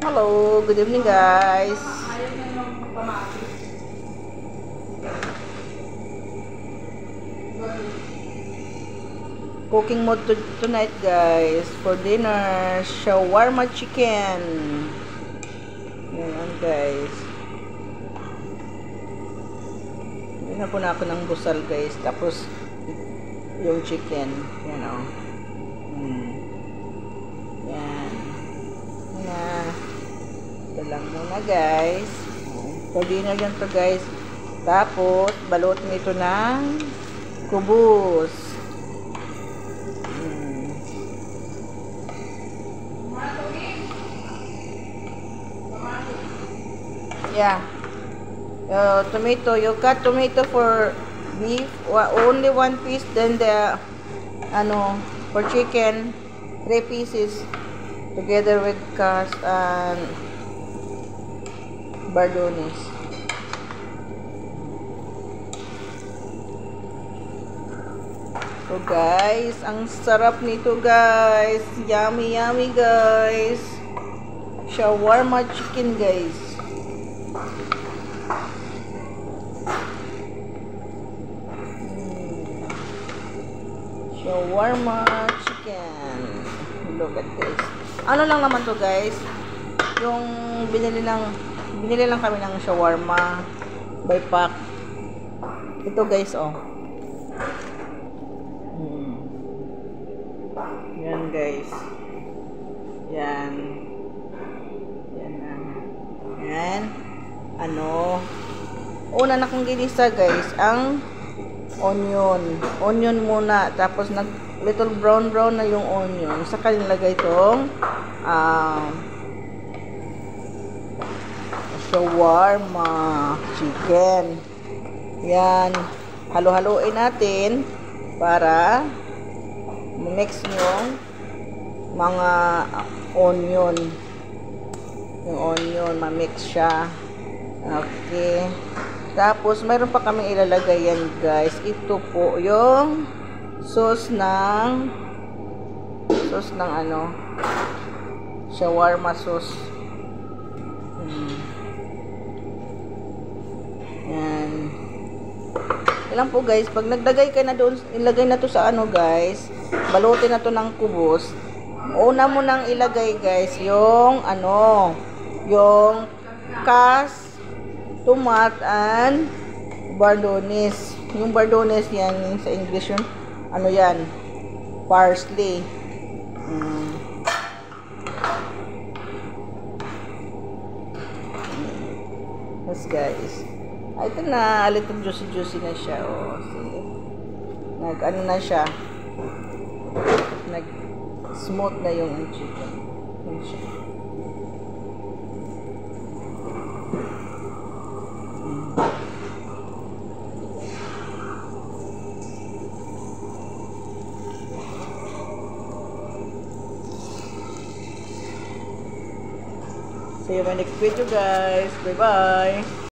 Hello, good evening guys. Cooking mode tonight guys for dinner, shawarma chicken. Ayan guys. Bigyan po na ako ng busal guys, tapos yung chicken, yan o. Yan. Yan. Ito lang muna guys. For dinner yan to guys. Tapos, balot nito ng kubos. Yeah. Tomato. You cut tomato for beef. Only 1 piece. Then the, for chicken, 3 pieces. Together with cast and bardones. So guys, ang sarap nito guys. Yummy, yummy guys. Shawarma chicken guys. Shawarma chicken. Look at this. Ano lang naman to guys? Yung binili lang kami ng shawarma by pack. Ito guys oh. Yan guys. Yan. Yan na. Yan. Una na kong ginisa guys, ang onion. Onion muna. Tapos little brown na yung onion. Saka nilagay itong shawarma chicken. Yan. Halo-haloin natin para mix yung mga onion. Yung onion, ma-mix siya. Okay. Tapos, mayroon pa kami ilalagay yan, guys. Ito po yung sauce ng shawarma sauce. Yan. Ilan po, guys. Pag naglagay ka na doon, ilagay na to sa guys. Balutin na to ng kubos. Una mo nang ilagay, guys, yung yung cast, tomat, and bardones. Yung bardones yan, sa English yun, yan, parsley. Yes guys. Ito na, a little juicy na siya. Oh, see? Na siya. Smooth na yung chicken. Yan siya. See you in my next video guys. Bye bye.